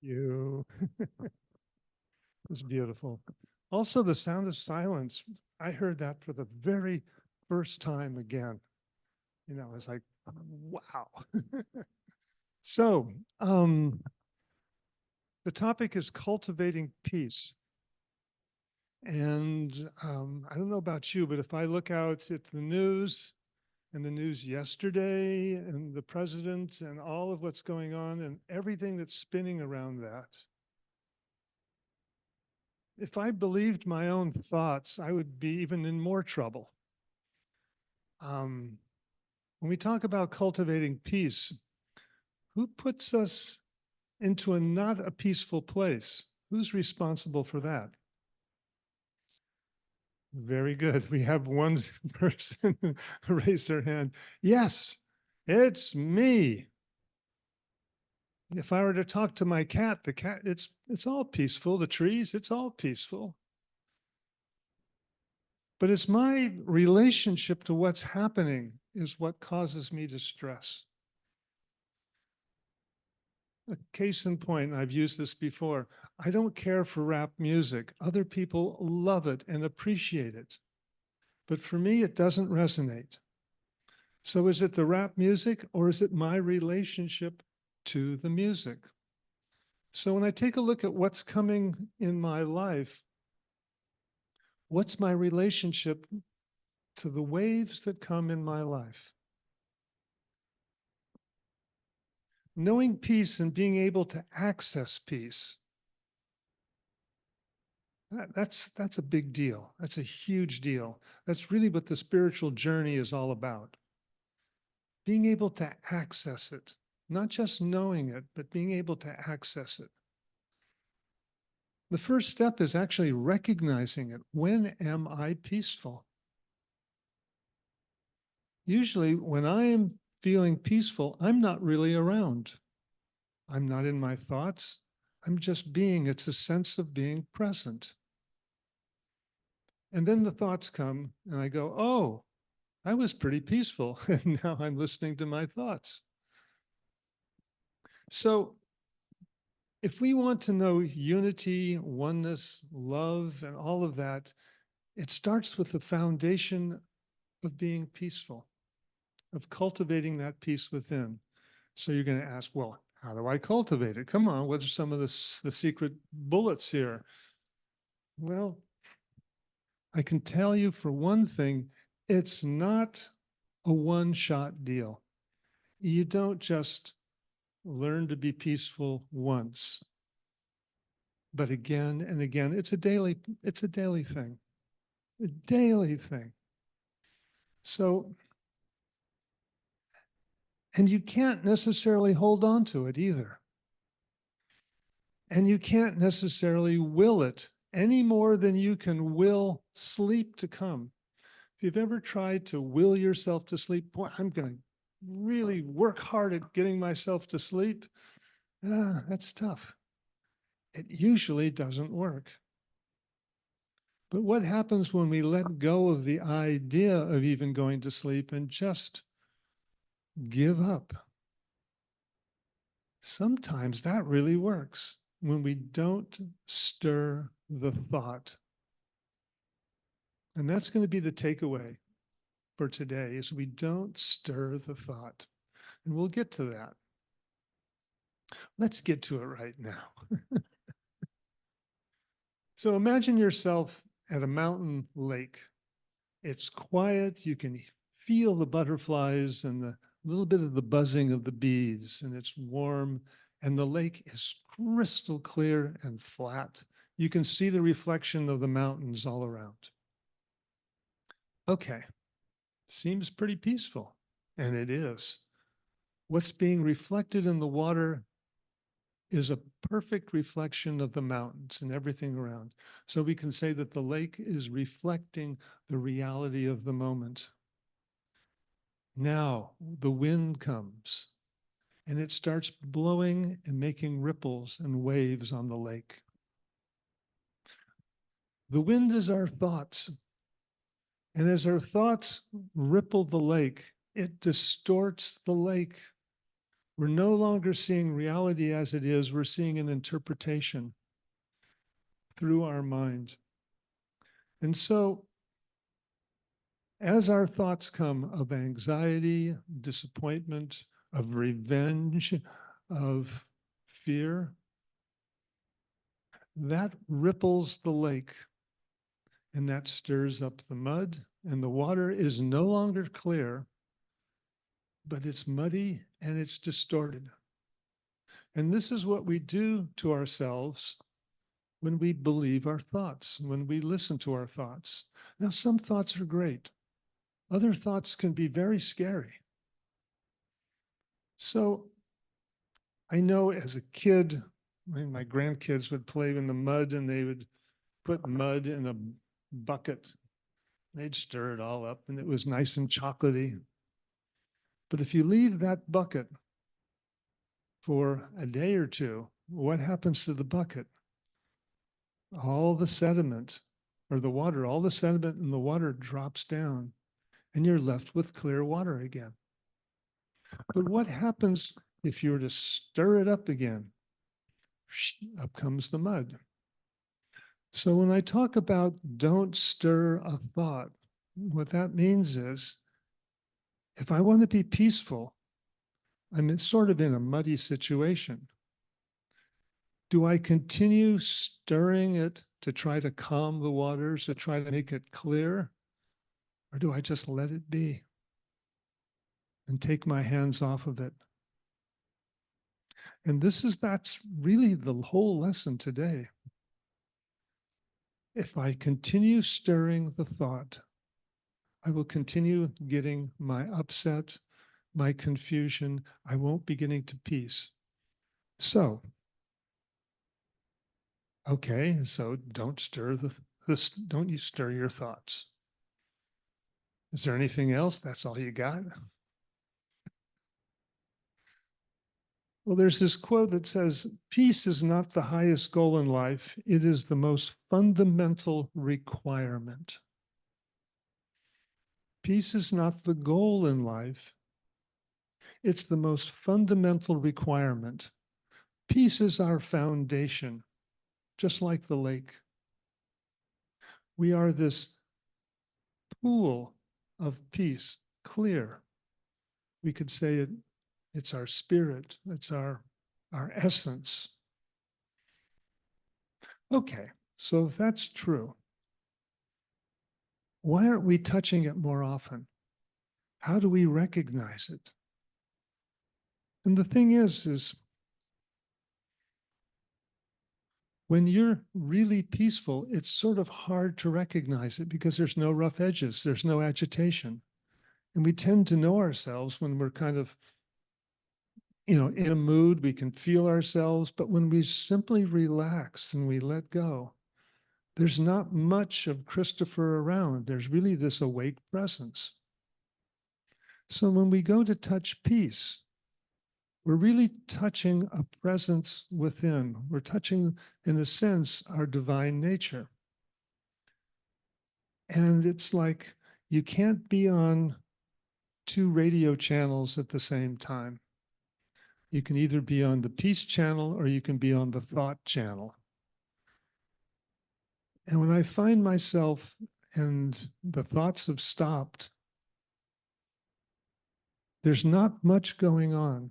You. It's beautiful. Also, the sound of silence. I heard that for the very first time again. You know, it's like, wow. So, the topic is cultivating peace. And I don't know about you, but if I look out at the news and the news yesterday and the president and all of what's going on and everything that's spinning around that, if I believed my own thoughts, I would be even in more trouble. Um, when we talk about cultivating peace, who puts us into a not a peaceful place? Who's responsible for that? Very good. We have one person raise their hand. Yes, it's me. If I were to talk to my cat, the cat, it's all peaceful. The trees, it's all peaceful. But it's my relationship to what's happening is what causes me distress. A case in point, I've used this before. I don't care for rap music. Other people love it and appreciate it. But for me, it doesn't resonate. So is it the rap music or is it my relationship to the music? So when I take a look at what's coming in my life, what's my relationship to the waves that come in my life? Knowing peace and being able to access peace, that's a big deal. That's a huge deal. That's really what the spiritual journey is all about. Being able to access it, not just knowing it, but being able to access it. The first step is actually recognizing it. When am I peaceful? Usually, when I am feeling peaceful, I'm not really around. I'm not in my thoughts. I'm just being. It's a sense of being present. And then the thoughts come, and I go, oh, I was pretty peaceful. And now I'm listening to my thoughts. So, if we want to know unity, oneness, love, and all of that, it starts with the foundation of being peaceful, of cultivating that peace within. So you're going to ask, well, how do I cultivate it? Come on, what are some of the secret bullets here? Well, I can tell you for one thing, it's not a one-shot deal. You don't just learn to be peaceful once, but again and again. It's a daily thing. A daily thing. So, and you can't necessarily hold on to it either. And you can't necessarily will it any more than you can will sleep to come. If you've ever tried to will yourself to sleep, boy, I'm going to really work hard at getting myself to sleep. That's tough. It usually doesn't work. But what happens when we let go of the idea of even going to sleep and just give up? Sometimes that really works when we don't stir the thought. And that's going to be the takeaway for today is we don't stir the thought. And we'll get to that. Let's get to it right now. So imagine yourself at a mountain lake. It's quiet. You can feel the butterflies and the little bit of the buzzing of the bees, and it's warm. And the lake is crystal clear and flat. You can see the reflection of the mountains all around. Okay, seems pretty peaceful, and it is. What's being reflected in the water is a perfect reflection of the mountains and everything around. So we can say that the lake is reflecting the reality of the moment. Now the wind comes and it starts blowing and making ripples and waves on the lake. The wind is our thoughts. And as our thoughts ripple the lake, it distorts the lake. We're no longer seeing reality as it is. We're seeing an interpretation through our mind. And so, as our thoughts come of anxiety, disappointment, of revenge, of fear, that ripples the lake and that stirs up the mud, and the water is no longer clear, but it's muddy and it's distorted. And this is what we do to ourselves when we believe our thoughts, when we listen to our thoughts. Now, some thoughts are great. Other thoughts can be very scary. So I know as a kid, my grandkids would play in the mud and they would put mud in a bucket. They'd stir it all up and it was nice and chocolatey. But if you leave that bucket for a day or two, what happens to the bucket? All the sediment or the water, all the sediment in the water drops down and you're left with clear water again. But what happens if you were to stir it up again? Up comes the mud. So when I talk about don't stir a thought, what that means is if I want to be peaceful, I'm sort of in a muddy situation. Do I continue stirring it to try to calm the waters, to try to make it clear? Or do I just let it be and take my hands off of it? And that's really the whole lesson today. If I continue stirring the thought, I will continue getting my upset, my confusion. I won't be getting to peace. So, okay, so don't stir don't you stir your thoughts. Is there anything else? That's all you got? Well, there's this quote that says, peace is not the highest goal in life. It is the most fundamental requirement. Peace is not the goal in life. It's the most fundamental requirement. Peace is our foundation, just like the lake. We are this pool of peace, clear. We could say it's our spirit, it's our essence. Okay, so if that's true, why aren't we touching it more often? How do we recognize it? And the thing is when you're really peaceful, it's sort of hard to recognize it because there's no rough edges, there's no agitation. And we tend to know ourselves when we're kind of, in a mood, we can feel ourselves, but when we simply relax and we let go, there's not much of Christopher around. There's really this awake presence. So when we go to touch peace, we're really touching a presence within. We're touching, in a sense, our divine nature. And it's like you can't be on two radio channels at the same time. You can either be on the peace channel or you can be on the thought channel. And when I find myself and the thoughts have stopped, there's not much going on.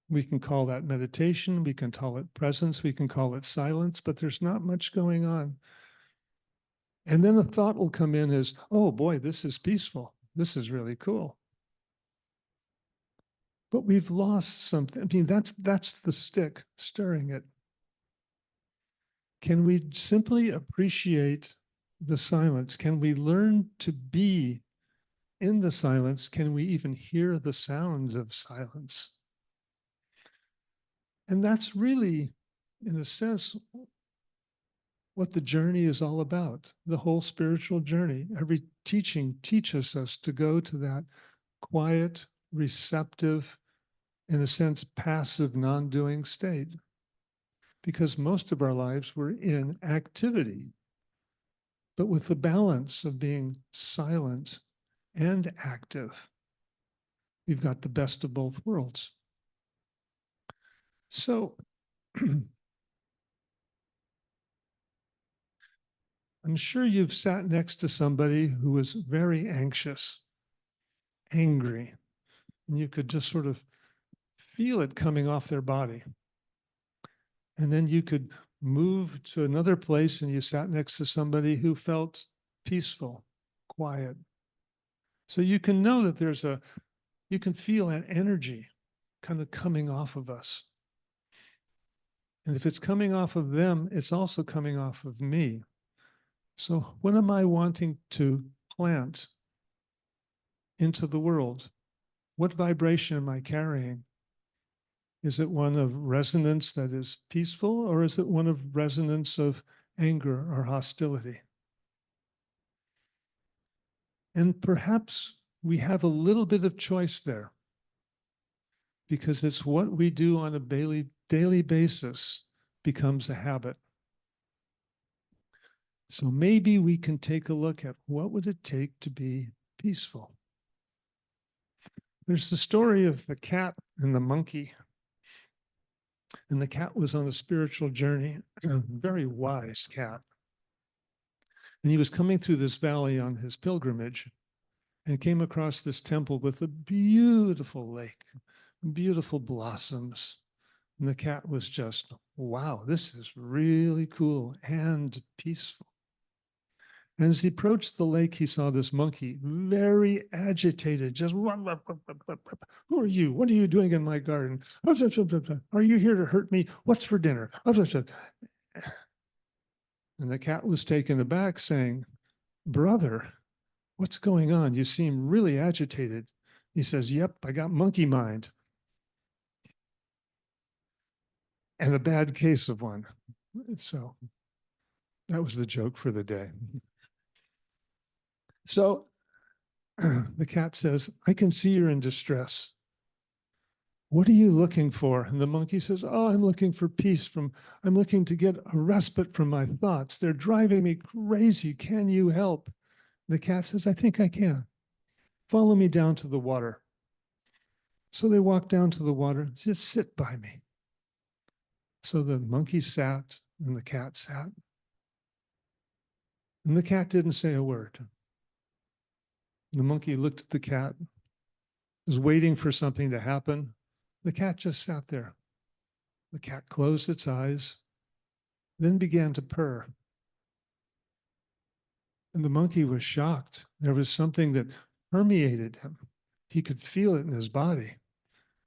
We can call that meditation, we can call it presence, we can call it silence, but there's not much going on. And then a thought will come in as, oh boy, this is peaceful. This is really cool. But we've lost something. I mean, that's the stick stirring it. Can we simply appreciate the silence? Can we learn to be in the silence? Can we even hear the sounds of silence? And that's really, in a sense, what the journey is all about, the whole spiritual journey. Every teaching teaches us to go to that quiet, receptive, in a sense, passive, non-doing state. Because most of our lives we're in activity, but with the balance of being silent and active. we've got the best of both worlds. So I'm sure you've sat next to somebody who was very anxious, angry, and you could just sort of feel it coming off their body. And then you could move to another place and you sat next to somebody who felt peaceful, quiet. So you can know that you can feel an energy kind of coming off of us. And if it's coming off of them, it's also coming off of me. So what am I wanting to plant into the world? What vibration am I carrying? Is it one of resonance that is peaceful, or is it one of resonance of anger or hostility? And perhaps we have a little bit of choice there, because it's what we do on a daily basis becomes a habit. So maybe we can take a look at what would it take to be peaceful. There's the story of the cat and the monkey. And the cat was on a spiritual journey, a very wise cat. And he was coming through this valley on his pilgrimage and came across this temple with a beautiful lake, beautiful blossoms. And the cat was just, wow, this is really cool and peaceful. And as he approached the lake, he saw this monkey, very agitated, just, who are you? What are you doing in my garden? Are you here to hurt me? What's for dinner? And the cat was taken aback, saying, brother, what's going on? You seem really agitated. He says, yep, I got monkey mind. And a bad case of one. So that was the joke for the day. So the cat says, I can see you're in distress. What are you looking for? And the monkey says, oh, I'm looking for peace I'm looking to get a respite from my thoughts. They're driving me crazy. Can you help? The cat says, I think I can. Follow me down to the water. So they walk down to the water. Just sit by me. So the monkey sat and the cat sat. And the cat didn't say a word. The monkey looked at the cat, was waiting for something to happen. The cat just sat there. The cat closed its eyes, then began to purr. And the monkey was shocked. There was something that permeated him. He could feel it in his body.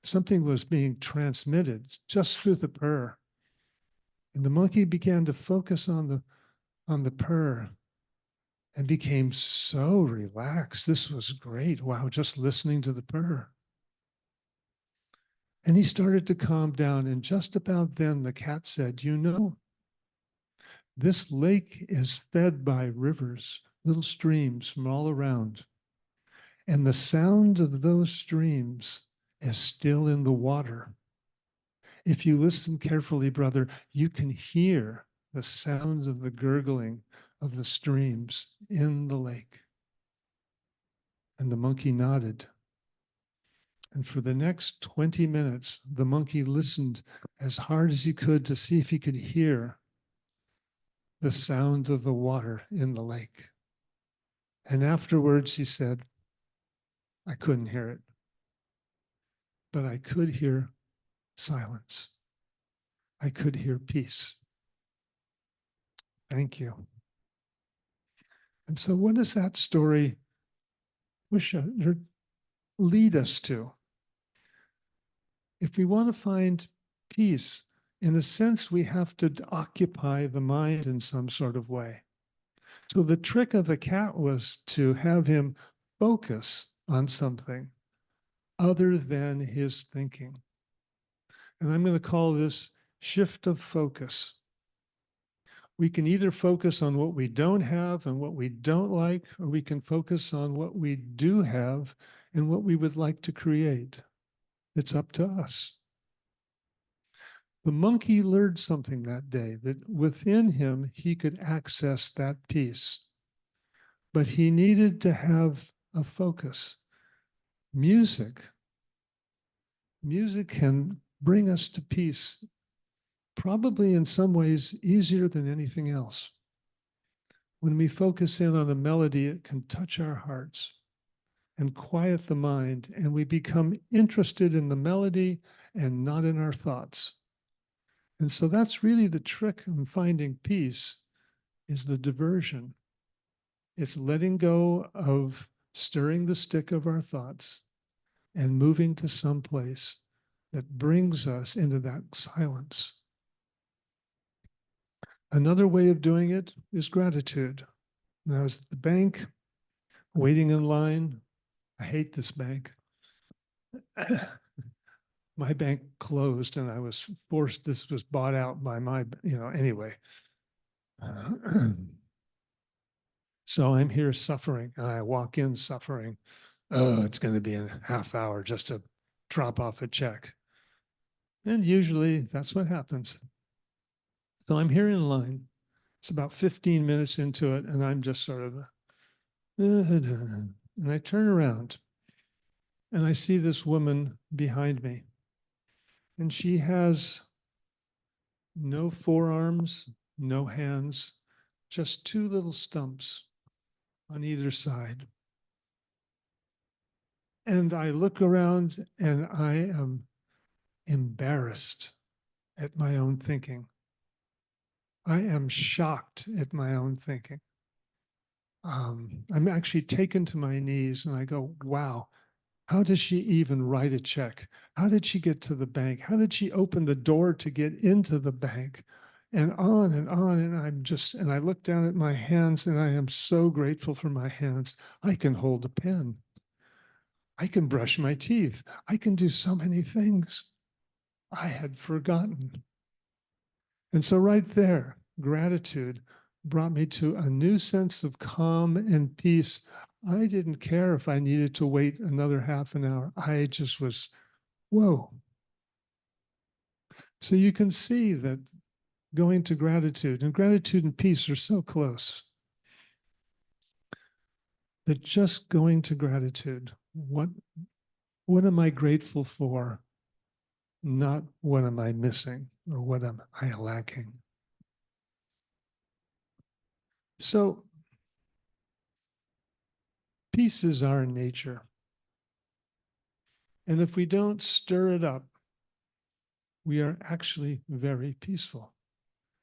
Something was being transmitted just through the purr. And the monkey began to focus on the purr and became so relaxed. This was great. Wow, just listening to the purr. And he started to calm down. And just about then, the cat said, you know, this lake is fed by rivers, little streams from all around. And the sound of those streams is still in the water. If you listen carefully, brother, you can hear the sounds of the gurgling of the streams in the lake. And the monkey nodded. And for the next 20 minutes, the monkey listened as hard as he could to see if he could hear the sound of the water in the lake. And afterwards, he said, I couldn't hear it, but I could hear silence. I could hear peace. Thank you. And so what does that story lead us to? If we want to find peace, in a sense, we have to occupy the mind in some sort of way. So the trick of the cat was to have him focus on something other than his thinking. And I'm going to call this shift of focus. We can either focus on what we don't have and what we don't like, or we can focus on what we do have and what we would like to create. It's up to us. The monkey learned something that day, that within him, he could access that peace. But he needed to have a focus. Music Music can bring us to peace, probably in some ways easier than anything else. When we focus in on a melody, it can touch our hearts and quiet the mind, and we become interested in the melody and not in our thoughts. And so that's really the trick in finding peace, is the diversion. It's letting go of stirring the stick of our thoughts and moving to some place that brings us into that silence. Another way of doing it is gratitude. When I was at the bank, waiting in line, I hate this bank. My bank closed and I was forced, this was bought out by my, anyway. So I'm here suffering, and I walk in suffering. Oh, it's going to be a half hour just to drop off a check. And usually that's what happens. So I'm here in line. It's about 15 minutes into it, and I'm just sort of, and I turn around and I see this woman behind me. And she has no forearms, no hands, just two little stumps on either side. And I look around and I am embarrassed at my own thinking. I am shocked at my own thinking. I'm actually taken to my knees and I go, wow, how does she even write a check? How did she get to the bank? How did she open the door to get into the bank? And on and on. And and I look down at my hands and I am so grateful for my hands. I can hold a pen. I can brush my teeth. I can do so many things I had forgotten. And so, right there, gratitude brought me to a new sense of calm and peace. I didn't care if I needed to wait another half an hour. I just was, whoa. So, you can see that going to gratitude and peace are so close that just going to gratitude, what am I grateful for? Not what am I missing or what am I lacking? So, peace is our nature. And if we don't stir it up, we are actually very peaceful.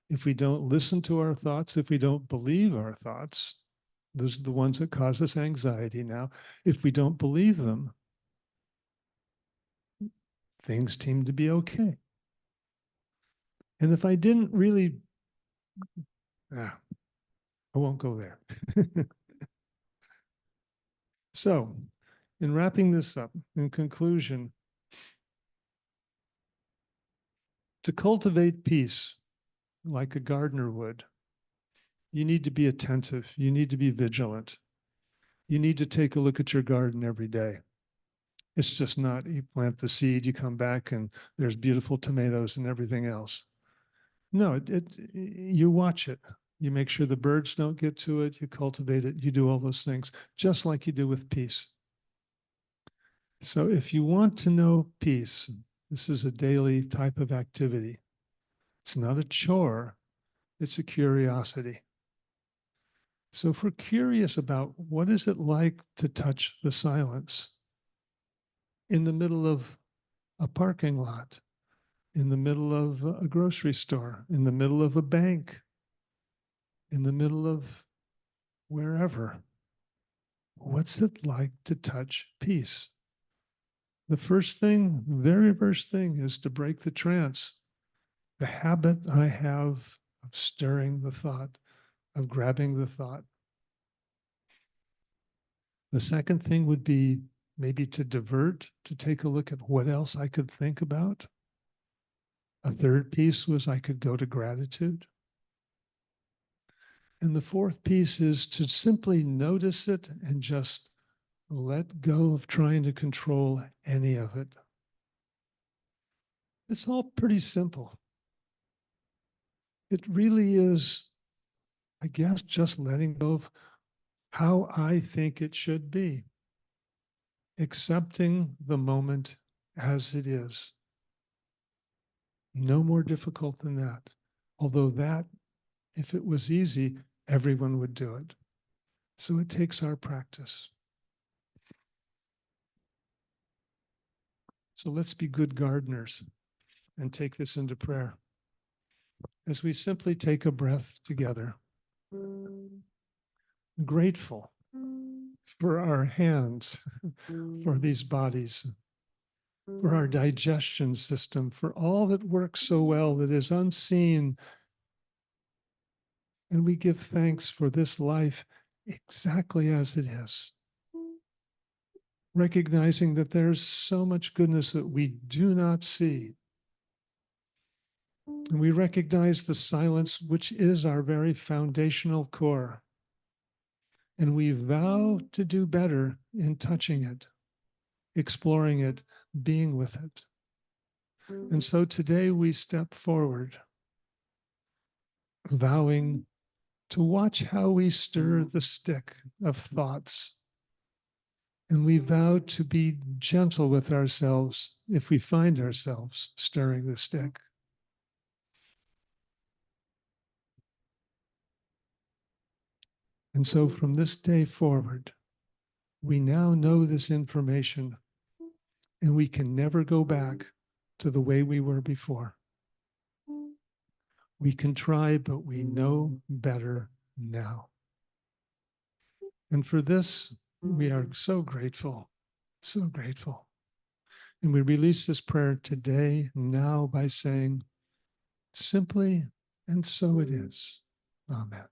If we don't listen to our thoughts, if we don't believe our thoughts, those are the ones that cause us anxiety now. If we don't believe them, things seem to be okay. And if I didn't really, I won't go there. So, in wrapping this up, in conclusion, to cultivate peace like a gardener would, you need to be attentive. You need to be vigilant. You need to take a look at your garden every day. It's just not, you plant the seed, you come back and there's beautiful tomatoes and everything else. No, you watch it. You make sure the birds don't get to it. You cultivate it. You do all those things, just like you do with peace. So if you want to know peace, this is a daily type of activity. It's not a chore. It's a curiosity. So if we're curious about what is it like to touch the silence in the middle of a parking lot, in the middle of a grocery store, in the middle of a bank, in the middle of wherever, what's it like to touch peace? The first thing, very first thing, is to break the trance. The habit I have of stirring the thought, of grabbing the thought. The second thing would be maybe to divert, to take a look at what else I could think about. A third piece was I could go to gratitude. And the fourth piece is to simply notice it and just let go of trying to control any of it. It's all pretty simple. It really is, I guess, just letting go of how I think it should be, accepting the moment as it is. No more difficult than that. Although that, if it was easy, everyone would do it. So it takes our practice. So let's be good gardeners and take this into prayer. As we simply take a breath together, grateful for our hands, for these bodies, for our digestion system, for all that works so well that is unseen. And we give thanks for this life exactly as it is, recognizing that there's so much goodness that we do not see. And we recognize the silence, which is our very foundational core. And we vow to do better in touching it, exploring it, being with it. And so today we step forward, vowing to watch how we stir the stick of thoughts. And we vow to be gentle with ourselves if we find ourselves stirring the stick. And so from this day forward, we now know this information, and we can never go back to the way we were before. We can try, but we know better now. And for this, we are so grateful, so grateful. And we release this prayer today, now, by saying simply, and so it is. Amen.